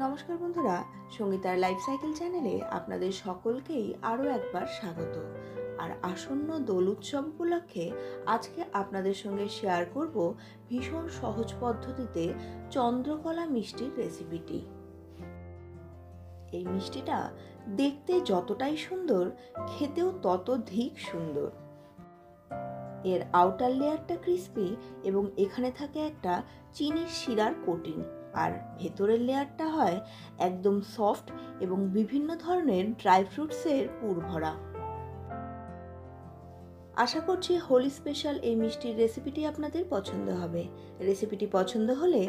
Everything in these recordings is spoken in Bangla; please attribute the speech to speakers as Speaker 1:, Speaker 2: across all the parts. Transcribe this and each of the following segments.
Speaker 1: নমস্কার বন্ধুরা, সঙ্গীতার লাইফ সাইকেল চ্যানেলে আপনাদের সকলকেই আরও একবার স্বাগত। আর আসন্ন দোল উৎসব উপলক্ষে আজকে আপনাদের সঙ্গে শেয়ার করব ভীষণ সহজ পদ্ধতিতে চন্দ্রকলা মিষ্টির রেসিপিটি। এই মিষ্টিটা দেখতে যতটাই সুন্দর, খেতেও ততোধিক সুন্দর। এর আউটার লেয়ারটা ক্রিস্পি এবং এখানে থাকে একটা চিনির শিরার কোটিং, আর ভেতরের লেয়ারটা হয় একদম সফট এবং বিভিন্ন ধরনের ড্রাই ফ্রুটসের পুর ভরা। আশা করছি হোলি স্পেশাল এই মিষ্টির রেসিপিটি আপনাদের পছন্দ হবে। রেসিপিটি পছন্দ হলে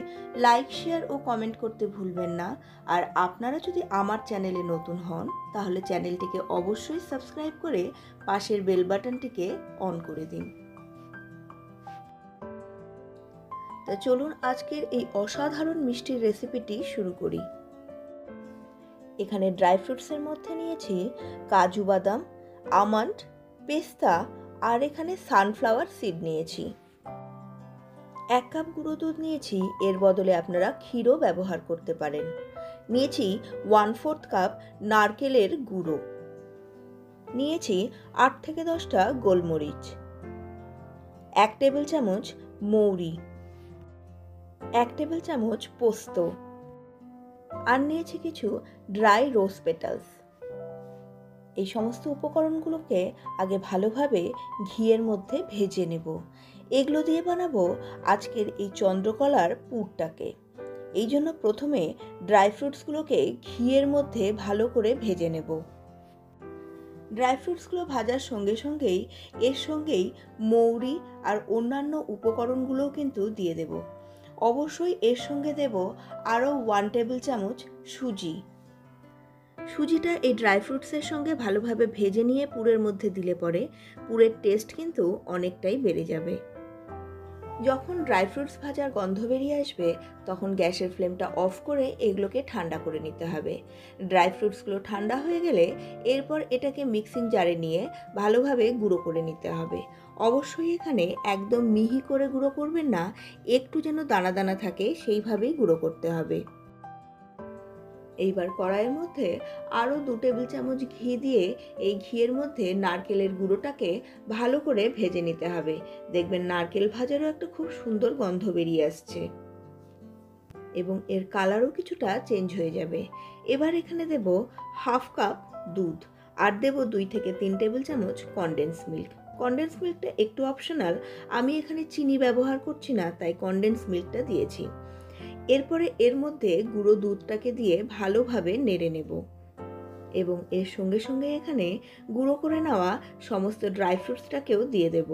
Speaker 1: লাইক, শেয়ার ও কমেন্ট করতে ভুলবেন না। আর আপনারা যদি আমার চ্যানেলে নতুন হন তাহলে চ্যানেলটিকে অবশ্যই সাবস্ক্রাইব করে পাশের বেল বাটনটিকে অন করে দিন। তা চলুন আজকের এই অসাধারণ মিষ্টির রেসিপিটি শুরু করি। এখানে ড্রাই ফ্রুটসের মধ্যে নিয়েছি কাজু বাদাম, আমন্ড, পেস্তা আর এখানে সানফ্লাওয়ার সিড নিয়েছি। 1 কাপ গুঁড়ো দুধ নিয়েছি, এর বদলে আপনারা ক্ষীরও ব্যবহার করতে পারেন। নিয়েছি 1/4 কাপ নারকেলের গুঁড়ো। নিয়েছি 8 থেকে 10টা গোলমরিচ, 1 টেবিল চামচ মৌরি, 1 টেবিল চামচ পোস্ত, আর নিয়েছি কিছু ড্রাই রোজ পেটালস। এই সমস্ত উপকরণগুলোকে আগে ভালোভাবে ঘিয়ের মধ্যে ভেজে নেব। এগুলো দিয়ে বানাবো আজকের এই চন্দ্রকলার পুরটাকে। এই জন্য প্রথমে ড্রাই ফ্রুটসগুলোকে ঘিয়ের মধ্যে ভালো করে ভেজে নেব। ড্রাই ফ্রুটসগুলো ভাজার সঙ্গে সঙ্গেই এর সঙ্গেই মৌরি আর অন্যান্য উপকরণগুলোও কিন্তু দিয়ে দেব। অবশ্যই এর সঙ্গে দেব আরও 1 টেবিল চামচ সুজি। সুজিটা এই ড্রাই ফ্রুটসের সঙ্গে ভালোভাবে ভেজে নিয়ে পুরের মধ্যে দিলে পরে পুরের টেস্ট কিন্তু অনেকটাই বেড়ে যাবে। যখন ড্রাই ফ্রুটস ভাজার গন্ধ বেরিয়ে আসবে তখন গ্যাসের ফ্লেমটা অফ করে এগুলোকে ঠান্ডা করে নিতে হবে। ড্রাই ফ্রুটসগুলো ঠান্ডা হয়ে গেলে এরপর এটাকে মিক্সিং জারে নিয়ে ভালোভাবে গুঁড়ো করে নিতে হবে। অবশ্যই এখানে একদম মিহি করে গুঁড়ো করবেন না, একটু যেন দানা দানা থাকে সেইভাবেই গুঁড়ো করতে হবে। এইবার কড়াইয়ের মধ্যে আরও 2 টেবিল চামচ ঘি দিয়ে এই ঘিয়ের মধ্যে নারকেলের গুঁড়োটাকে ভালো করে ভেজে নিতে হবে। দেখবেন নারকেল ভাজারও একটা খুব সুন্দর গন্ধ বেরিয়ে আসছে এবং এর কালারও কিছুটা চেঞ্জ হয়ে যাবে। এবার এখানে দেব 1/2 কাপ দুধ আর দেব 2 থেকে 3 টেবিল চামচ কনডেন্স মিল্ক। কনডেন্স মিল্কটা একটু অপশনাল, আমি এখানে চিনি ব্যবহার করছি না, তাই কনডেন্স মিল্কটা দিয়েছি। এরপরে এর মধ্যে গুঁড়ো দুধটাকে দিয়ে ভালোভাবে নেড়ে নেব এবং এর সঙ্গে সঙ্গে এখানে গুঁড়ো করে নেওয়া সমস্ত ড্রাই ফ্রুটসটাকেও দিয়ে দেব।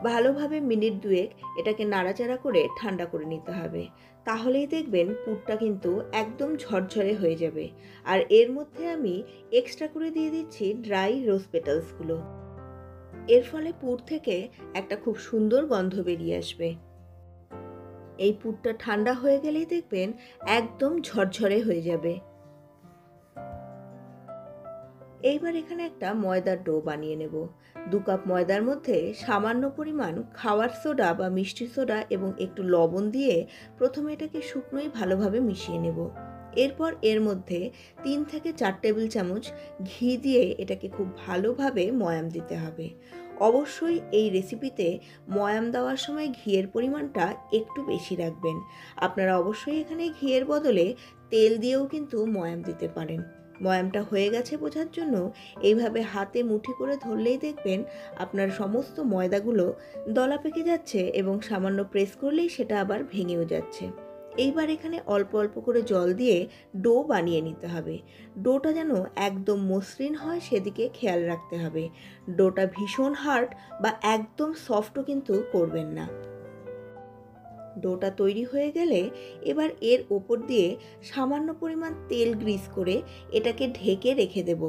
Speaker 1: ভালোভাবে মিনিট 2 এটাকে নাড়াচাড়া করে ঠান্ডা করে নিতে হবে। তাহলেই দেখবেন পুরটা কিন্তু একদম ঝরঝরে হয়ে যাবে। আর এর মধ্যে আমি এক্সট্রা করে দিয়ে দিচ্ছি ড্রাই রোজ পেটালসগুলো। এর ফলে পুর থেকে একটা খুব সুন্দর গন্ধ বেরিয়ে আসবে। এই পুরটা ঠান্ডা হয়ে গেলেই দেখবেন একদম ঝরঝরে হয়ে যাবে। এইবার এখানে একটা ময়দার ডো বানিয়ে নেব। 2 কাপ ময়দার মধ্যে সামান্য পরিমাণ খাওয়ার সোডা বা মিষ্টি সোডা এবং একটু লবণ দিয়ে প্রথমে এটাকে শুকনোই ভালোভাবে মিশিয়ে নেব। এরপর এর মধ্যে 3 থেকে 4 টেবিল চামচ ঘি দিয়ে এটাকে খুব ভালোভাবে ময়াম দিতে হবে। অবশ্যই এই রেসিপিতে ময়াম দেওয়ার সময় ঘিয়ের পরিমাণটা একটু বেশি রাখবেন। আপনারা অবশ্যই এখানে ঘিয়ের বদলে তেল দিয়েও কিন্তু ময়াম দিতে পারেন। ময়ামটা হয়ে গেছে বোঝার জন্য এইভাবে হাতে মুঠি করে ধরলেই দেখবেন আপনার সমস্ত ময়দাগুলো দলা পেকে যাচ্ছে এবং সামান্য প্রেস করলেই সেটা আবার ভেঙেও যাচ্ছে। এইবার এখানে অল্প অল্প করে জল দিয়ে ডো বানিয়ে নিতে হবে। ডোটা যেন একদম মসৃণ হয় সেদিকে খেয়াল রাখতে হবে। ডোটা ভীষণ হার্ড বা একদম সফটও কিন্তু করবেন না। ডোটা তৈরি হয়ে গেলে এবার এর ওপর দিয়ে সামান্য পরিমাণ তেল গ্রিস করে এটাকে ঢেকে রেখে দেব।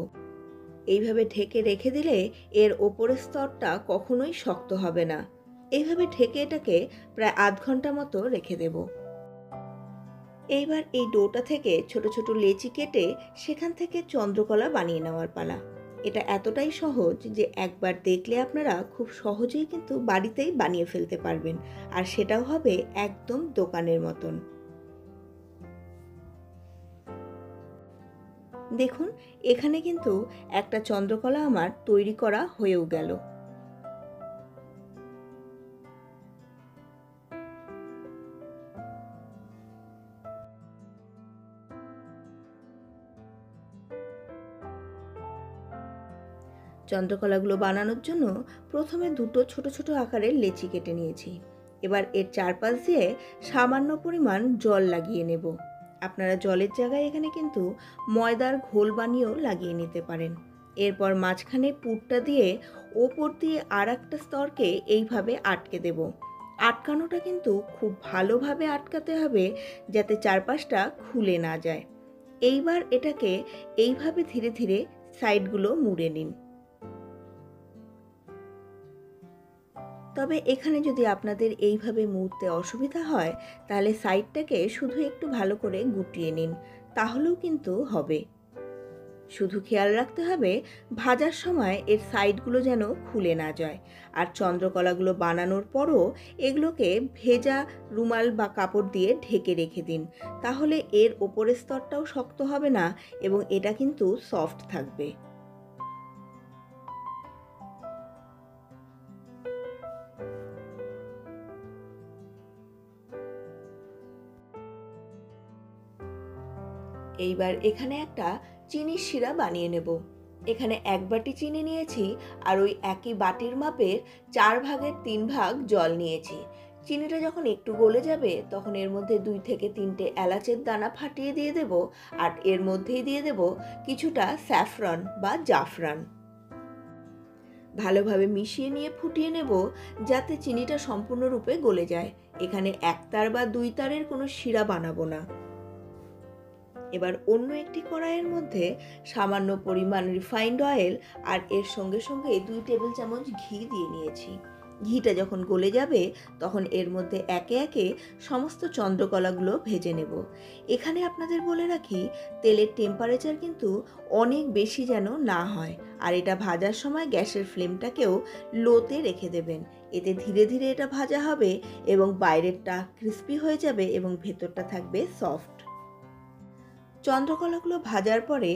Speaker 1: এইভাবে ঢেকে রেখে দিলে এর ওপরের স্তরটা কখনোই শক্ত হবে না। এইভাবে ঢেকে এটাকে প্রায় আধ ঘন্টা মতো রেখে দেব। এইবার এই ডোটা থেকে ছোট ছোট লেচি কেটে সেখান থেকে চন্দ্রকলা বানিয়ে নেওয়ার পালা। এটা এতটাই সহজ যে একবার দেখলে আপনারা খুব সহজেই কিন্তু বাড়িতেই বানিয়ে ফেলতে পারবেন, আর সেটাও হবে একদম দোকানের মতন। দেখুন এখানে কিন্তু একটা চন্দ্রকলা আমার তৈরি করা হয়েও গেল। চন্দ্রকলাগুলো বানানোর জন্য প্রথমে দুটো ছোট ছোট আকারের লেচি কেটে নিয়েছি। এবার এর চারপাশ দিয়ে সামান্য পরিমাণ জল লাগিয়ে নেব। আপনারা জলের জায়গায় এখানে কিন্তু ময়দার ঘোল বানিয়েও লাগিয়ে নিতে পারেন। এরপর মাঝখানে পুরটা দিয়ে ওপর দিয়ে আর একটা স্তরকে এইভাবে আটকে দেব। আটকানোটা কিন্তু খুব ভালোভাবে আটকাতে হবে যাতে চারপাশটা খুলে না যায়। এইবার এটাকে এইভাবে ধীরে ধীরে সাইডগুলো মুড়ে নিন। তবে এখানে যদি আপনাদের এইভাবে মুড়তে অসুবিধা হয় তাহলে সাইডটাকে শুধু একটু ভালো করে গুটিয়ে নিন, তাহলেও কিন্তু হবে। শুধু খেয়াল রাখতে হবে ভাজার সময় এর সাইডগুলো যেন খুলে না যায়। আর চন্দ্রকলাগুলো বানানোর পরও এগুলোকে ভেজা রুমাল বা কাপড় দিয়ে ঢেকে রেখে দিন, তাহলে এর ওপরের স্তরটাও শক্ত হবে না এবং এটা কিন্তু সফট থাকবে। এইবার এখানে একটা চিনির শিরা বানিয়ে নেব। এখানে 1 বাটি চিনি নিয়েছি আর ওই একই বাটির মাপের 4 ভাগের 3 ভাগ জল নিয়েছি। চিনিটা যখন একটু গলে যাবে তখন এর মধ্যে 2 থেকে 3টে এলাচের দানা ফাটিয়ে দিয়ে দেব আর এর মধ্যেই দিয়ে দেব কিছুটা স্যাফরন বা জাফরান। ভালোভাবে মিশিয়ে নিয়ে ফুটিয়ে নেব যাতে চিনিটা সম্পূর্ণরূপে গলে যায়। এখানে 1 তার বা 2 তারের কোনো শিরা বানাবো না। এবার অন্য একটি কড়াইয়ের মধ্যে সামান্য পরিমাণ রিফাইন্ড অয়েল আর এর সঙ্গে সঙ্গে 2 টেবিল চামচ ঘি দিয়ে নিয়েছি। ঘিটা যখন গলে যাবে তখন এর মধ্যে একে একে সমস্ত চন্দ্রকলাগুলো ভেজে নেব। এখানে আপনাদের বলে রাখি তেলের টেম্পারেচার কিন্তু অনেক বেশি যেন না হয়, আর এটা ভাজার সময় গ্যাসের ফ্লেমটাকেও লোতে রেখে দেবেন। এতে ধীরে ধীরে এটা ভাজা হবে এবং বাইরেরটা ক্রিস্পি হয়ে যাবে এবং ভেতরটা থাকবে সফট। চন্দ্রকলাগুলো ভাজার পরে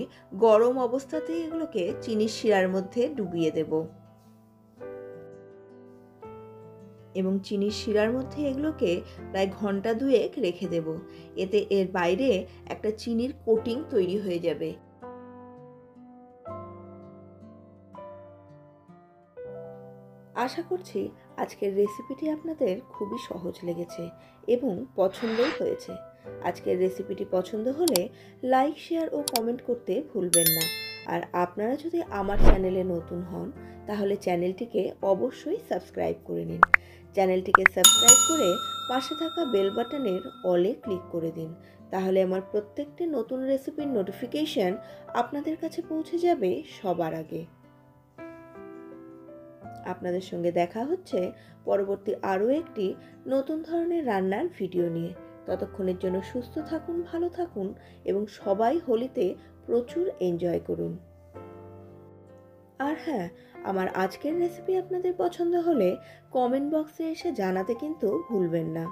Speaker 1: গরম অবস্থাতেই এগুলোকে চিনির শিরার মধ্যে ডুবিয়ে দেব এবং চিনির শিরার মধ্যে এগুলোকে প্রায় ঘন্টা 2 রেখে দেব। এতে এর বাইরে একটা চিনির কোটিং তৈরি হয়ে যাবে। আশা করছি আজকের রেসিপিটি আপনাদের খুবই সহজ লেগেছে এবং পছন্দও হয়েছে। আজকের রেসিপিটি পছন্দ হলে লাইক, শেয়ার ও কমেন্ট করতে ভুলবেন না। আর আপনারা যদি আমার চ্যানেলে নতুন হন তাহলে চ্যানেলটিকে অবশ্যই সাবস্ক্রাইব করে নিন। চ্যানেলটিকে সাবস্ক্রাইব করে পাশে থাকা বেল বাটনের অলে ক্লিক করে দিন, তাহলে আমার প্রত্যেকটি নতুন রেসিপির নোটিফিকেশন আপনাদের কাছে পৌঁছে যাবে সবার আগে। আপনাদের সঙ্গে দেখা হচ্ছে পরবর্তী আরও একটি নতুন ধরনের রান্নার ভিডিও নিয়ে। ততক্ষণের জন্য সুস্থ থাকুন, ভালো থাকুন এবং সবাই হোলিতে প্রচুর এনজয় করুন। আর হ্যাঁ, আমার আজকের রেসিপি আপনাদের পছন্দ হলে কমেন্ট বক্সে এসে জানাতে কিন্তু ভুলবেন না।